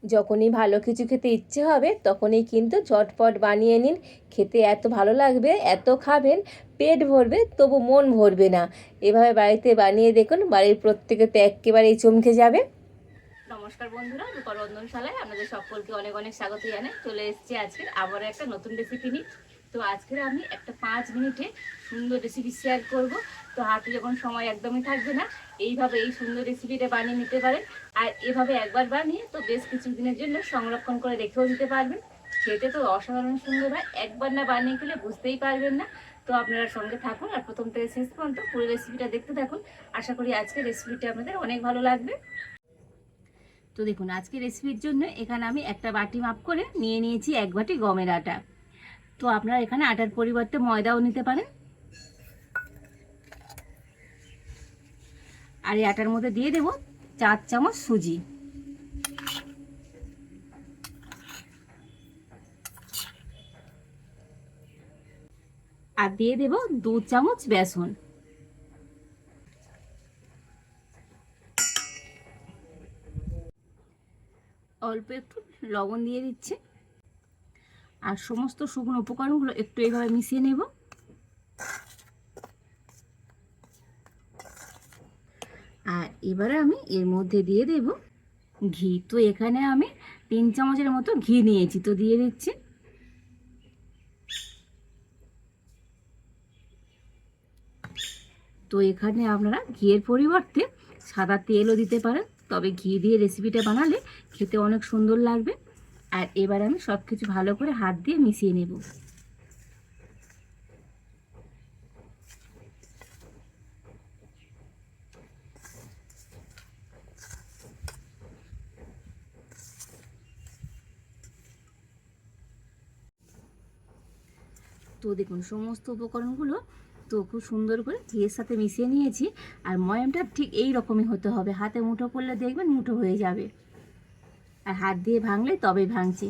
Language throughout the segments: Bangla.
যখনই ভালো কিছু খেতে ইচ্ছে হবে তখনই কিন্তু ঝটপট বানিয়ে নিন। খেতে এত ভালো লাগবে, এত খাবেন, পেট ভরবে, তবু মন ভরবে না। এভাবে বাড়িতে বানিয়ে দেখুন, বাড়ির প্রত্যেকে তো একেবারেই চমকে যাবে। নমস্কার বন্ধুরা, রূপার রন্ধনশালায় আপনাদের সকলকে অনেক অনেক স্বাগত জানাই। চলে এসেছি আজকের আবার একটা নতুন রেসিপি নিয়ে। তো আজকের আমি একটা 5 মিনিটে সুন্দর রেসিপি শেয়ার করব। তো হাতে যখন সময় একদমই থাকবে না, এইভাবে এই সুন্দর রেসিপিটা বানিয়ে নিতে পারেন। আর এভাবে একবার বানিয়ে তো বেশ কিছু দিনের জন্য সংরক্ষণ করে রেখেও দিতে পারবেন। খেতে তো অসাধারণ সুন্দর হয়, একবার না বানিয়ে খেলে বুঝতেই পারবেন না। তো আপনারা সঙ্গে থাকুন আর প্রথম থেকে শেষ পর্যন্ত পুরো রেসিপিটা দেখতে থাকুন। আশা করি আজকের রেসিপিটা আপনাদের অনেক ভালো লাগবে। তো দেখুন, আজকে রেসিপির জন্য এখানে আমি একটা বাটি মাপ করে নিয়ে নিয়েছি 1 বাটি গমের আটা। তো আপনারা এখানে আটার পরিবর্তে ময়দাও নিতে পারেন। আর এই আটার মধ্যে দিয়ে দেব 4 চামচ সুজি, আর দিয়ে দেব 2 চামচ বেসন। অল্প একটু লবণ দিয়ে দিচ্ছি। আর সমস্ত শুকনো উপকরণগুলো একটু এইভাবে মিশিয়ে নেব। আর এবারে আমি এর মধ্যে দিয়ে দেব ঘি। তো এখানে আমি 3 চামচের মতো ঘি নিয়েছি, তো দিয়ে দিচ্ছি। তো এখানে আপনারা ঘিয়ের পরিবর্তে সাদা তেলও দিতে পারেন, তবে ঘি দিয়ে রেসিপিটা বানালে খেতে অনেক সুন্দর লাগবে। আর এবার আমি সব কিছু ভালো করে হাত দিয়ে মিশিয়ে নেব। তো দেখুন, সমস্ত উপকরণগুলো তো খুব সুন্দর করে ঘিয়ের সাথে মিশিয়ে নিয়েছি। আর ময়ামটা ঠিক এই রকমই হতে হবে, হাতে মুঠো করলে দেখবেন মুঠো হয়ে যাবে, আর হাত দিয়ে ভাঙলে তবেই ভাঙছে।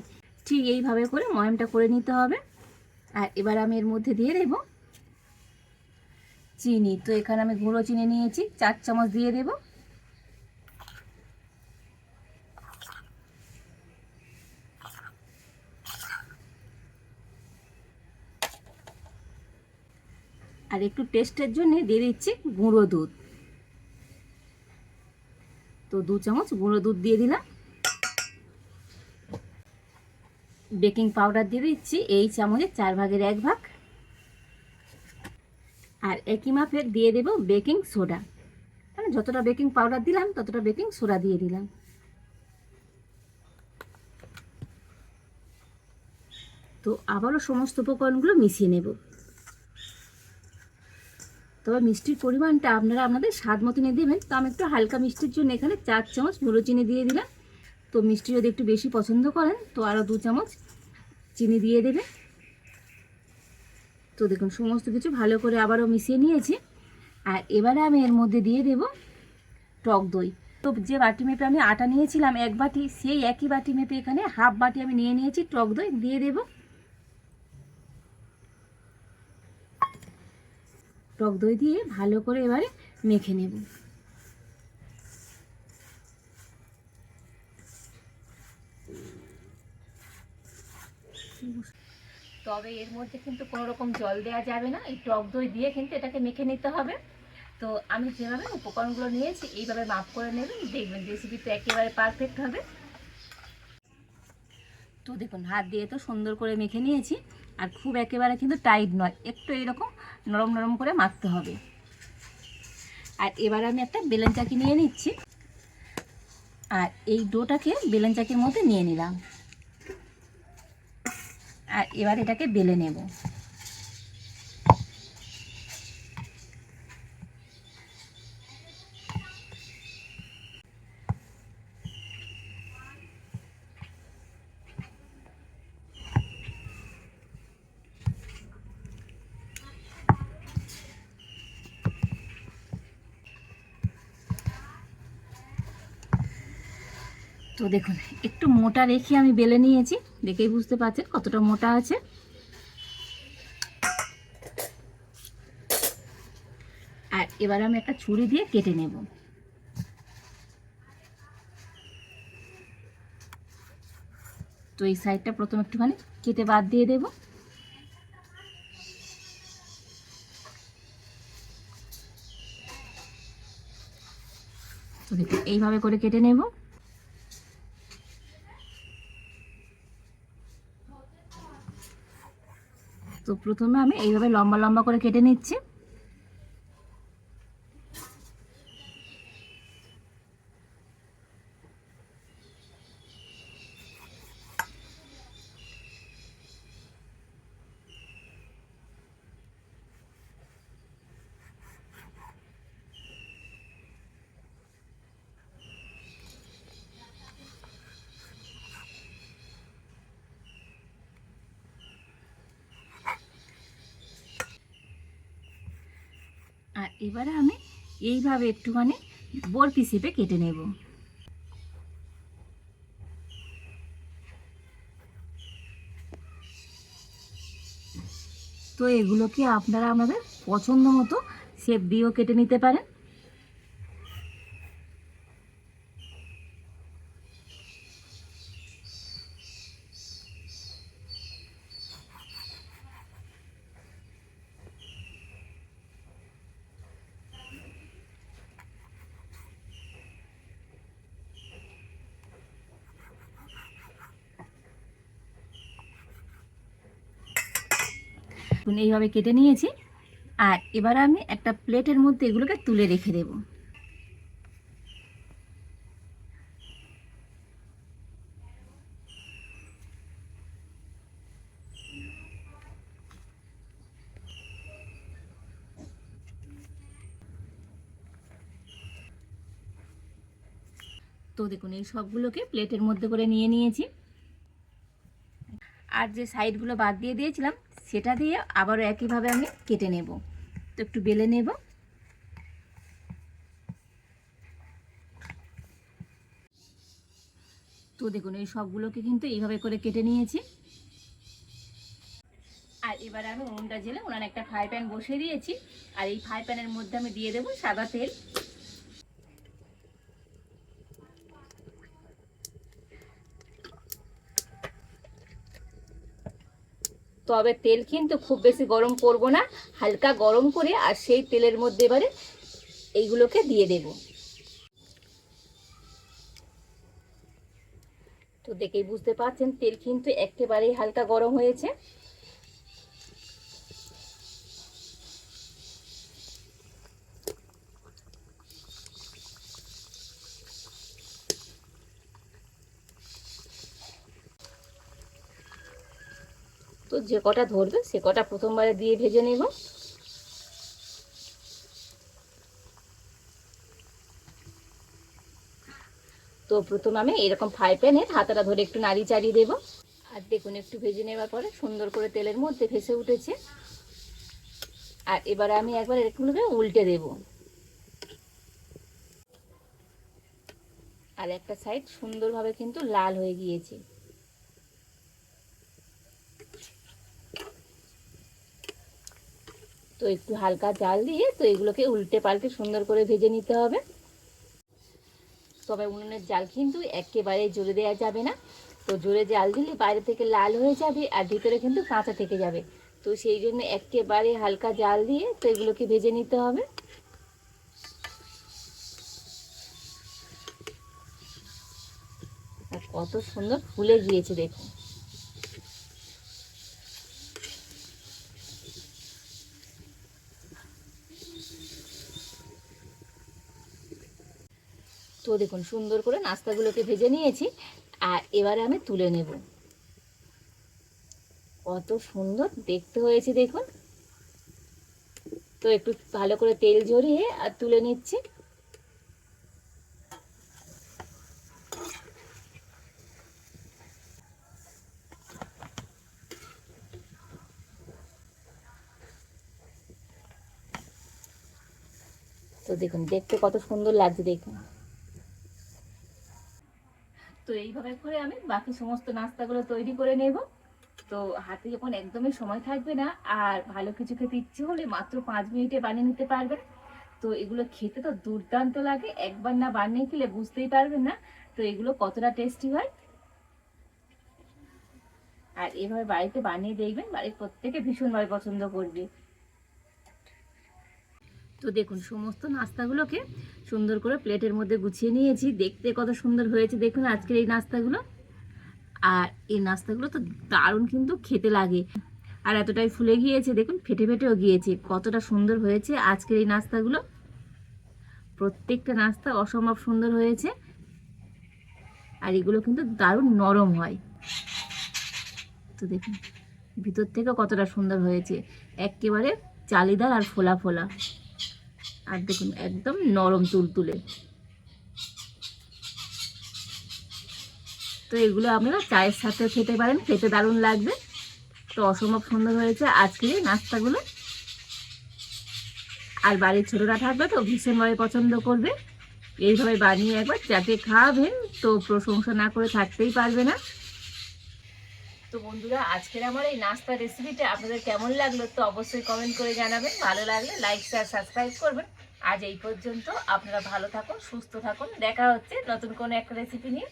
ঠিক এইভাবে করে ময়ামটা করে নিতে হবে। আর এবার আমি এর মধ্যে দিয়ে দেব চিনি। তো এখানে আমি গুঁড়ো চিনি নিয়েছি, 4 চামচ দিয়ে দেব। আর একটু টেস্টের জন্য দিয়ে দিচ্ছি গুঁড়ো দুধ। তো 2 চামচ গুঁড়ো দুধ দিয়ে দিলাম। বেকিং পাউডার দিয়ে দিচ্ছি এই চামচের 4 ভাগের 1 ভাগ। আর একই মাপের দিয়ে দেব বেকিং সোডা। মানে যতটা বেকিং পাউডার দিলাম ততটা বেকিং সোডা দিয়ে দিলাম। তো আবারও সমস্ত উপকরণগুলো মিশিয়ে নেব। তবে মিষ্টির পরিমাণটা আপনারা আপনাদের স্বাদ মতনই দেবেন। তো আমি একটু হালকা মিষ্টির জন্য এখানে 4 চামচ গুঁড়ো চিনি দিয়ে দিলাম। তো মিষ্টি যদি একটু বেশি পছন্দ করেন তো আরও 2 চামচ চিনি দিয়ে দেবে। তো দেখুন, সমস্ত কিছু ভালো করে আবারও মিশিয়ে নিয়েছি। আর এবারে আমি এর মধ্যে দিয়ে দেব টক দই। তো যে বাটি মেপে আমি আটা নিয়েছিলাম 1 বাটি, সেই একই বাটি মেপে এখানে হাফ বাটি আমি নিয়ে নিয়েছি টক দই, দিয়ে দেব। টক দই দিয়ে ভালো করে এবারে মেখে নেব। তবে এর মধ্যে কিন্তু কোনো রকম জল দেওয়া যাবে না, এই টক দই দিয়ে কিন্তু এটাকে মেখে নিতে হবে। তো আমি যেভাবে উপকরণগুলো নিয়েছি এইভাবে মাপ করে নেবেন, দেখবেন রেসিপি তো একেবারে পারফেক্ট হবে। তো দেখুন, হাত দিয়ে তো সুন্দর করে মেখে নিয়েছি। আর খুব একেবারে কিন্তু টাইট নয়, একটু এইরকম নরম নরম করে মাখতে হবে। আর এবার আমি একটা বেলেন চাকি নিয়ে নিচ্ছি। আর এই ডোটাকে বেলেন চাকির মধ্যে নিয়ে নিলাম। আর এবার এটাকে বেলে নেব। তো দেখুন, একটু মোটা রেখে আমি বেলে নিয়েছি, দেখেই বুঝতে পারছেন কতটা মোটা আছে। আর এবার আমি একটা ছুরি দিয়ে কেটে নেব। তো এই সাইডটা প্রথম একটুখানি কেটে বাদ দিয়ে দেব। তো দেখুন এইভাবে করে কেটে নেব। তো প্রথমে আমি এইভাবে লম্বা লম্বা করে কেটে নিচ্ছি। আর এবারে আমি এইভাবে একটুখানি বরফি শেপে কেটে নেব। তো এগুলোকে আপনারা আপনাদের পছন্দ মতো শেপ দিয়েও কেটে নিতে পারেন। এইভাবে কেটে নিয়েছি। আর এবার আমি একটা প্লেটের মধ্যে এগুলোকে তুলে রেখে দেব। তো দেখুন এই সবগুলোকে প্লেটের মধ্যে করে নিয়ে নিয়েছি। আর যে সাইডগুলো বাদ দিয়ে দিয়েছিলাম সেটা দিয়ে আবারও একইভাবে আমি কেটে নেব। তো একটু বেলে নেব। তো দেখুন এই সবগুলোকে কিন্তু এইভাবে করে কেটে নিয়েছি। আর এবার আমি উনুনটা জেলে উনানে একটা ফ্রাই প্যান বসিয়ে দিয়েছি। আর এই ফ্রাই প্যানের মধ্যে আমি দিয়ে দেবো সাদা তেল। তবে তেল কিন্তু খুব বেশি গরম করব না, হালকা গরম করে আর সেই তেলের মধ্যে এবারে এইগুলোকে দিয়ে দেব। তো দেখেই বুঝতে পারছেন তেল কিন্তু একেবারেই হালকা গরম হয়েছে। তো যে কটা ধরবে সে কটা প্রথমবারে দিয়ে ভেজে নেব। তো প্রথমে আমি এরকম ফ্রাই প্যানের হাতাটা ধরে একটু নাড়ি চাড়িয়ে দেবো। আর দেখুন একটু ভেজে নেওয়ার পরে সুন্দর করে তেলের মধ্যে ভেসে উঠেছে। আর এবারে আমি একবার এরকমভাবে উল্টে দেব। আর একটা সাইড সুন্দরভাবে কিন্তু লাল হয়ে গিয়েছে। তো একটু হালকা জাল দিয়ে তো এগুলোকে উল্টে পাল্টে সুন্দর করে ভেজে নিতে হবে। তবে উনুনের জাল কিন্তু একেবারে জোরে দেওয়া যাবে না। তো জোরে জাল দিলে বাইরে থেকে লাল হয়ে যাবে আর ভিতরে কিন্তু কাঁচা থেকে যাবে। তো সেই জন্য একেবারে হালকা জাল দিয়ে তো এগুলোকে ভেজে নিতে হবে। আর কত সুন্দর ফুলে গিয়েছে দেখুন। তো দেখুন সুন্দর করে নাস্তাগুলোকে ভেজে নিয়েছি। আর এবারে আমি তুলে নেব। কত সুন্দর দেখতে হয়েছে দেখুন। তো একটু ভালো করে তেল ঝরিয়ে আর তুলে নিচ্ছি। তো দেখুন দেখতে কত সুন্দর লাগছে দেখুন। তো এইভাবে করে আমি বাকি সমস্ত নাস্তাগুলো তৈরি করে নেব। তো হাতে যখন একদমই সময় থাকবে না আর ভালো কিছু খেতে ইচ্ছে হলে মাত্র 5 মিনিটে বানিয়ে নিতে পারবেন। তো এগুলো খেতে তো দুর্দান্ত লাগে, একবার না বানিয়ে খেলে বুঝতেই পারবেন না তো এগুলো কতটা টেস্টি হয়। আর এভাবে বাড়িতে বানিয়ে দেখবেন, বাড়ির প্রত্যেকে ভীষণভাবে পছন্দ করবে। তো দেখুন সমস্ত নাস্তাগুলোকে সুন্দর করে প্লেটের মধ্যে গুছিয়ে নিয়েছি। দেখতে কত সুন্দর হয়েছে দেখুন আজকের এই নাস্তাগুলো। আর এই নাস্তাগুলো তো দারুণ কিন্তু খেতে লাগে। আর এতটাই ফুলে গিয়েছে দেখুন, ফেটে ফেটেও গিয়েছে। কতটা সুন্দর হয়েছে আজকের এই নাস্তাগুলো। প্রত্যেকটা নাস্তা অসম্ভব সুন্দর হয়েছে। আর এগুলো কিন্তু দারুণ নরম হয়। তো দেখুন ভিতর থেকে কতটা সুন্দর হয়েছে, একেবারে চালিদার আর ফোলা ফোলা। আর দেখুন একদম নরম তুলতুলে। তো এগুলো আপনারা চায়ের সাথে খেতে পারেন, খেতে দারুণ লাগবে। তো অসম্ভব সুন্দর হয়েছে আজকের এই নাস্তাগুলো। আর বাড়ির ছোটরা থাকবে তো ভীষণভাবে পছন্দ করবে। এইভাবে বানিয়ে একবার যাকে খাওয়াবেন তো প্রশংসা না করে থাকতেই পারবে না। তো বন্ধুরা আজকের আমার এই নাস্তার রেসিপিটা আপনাদের কেমন লাগলো তো অবশ্যই কমেন্ট করে জানাবেন। ভালো লাগলে লাইক শেয়ার সাবস্ক্রাইব করবেন। আজ এই পর্যন্ত, আপনারা ভালো থাকুন, সুস্থ থাকুন। দেখা হচ্ছে নতুন কোনো একটা রেসিপি নিয়ে।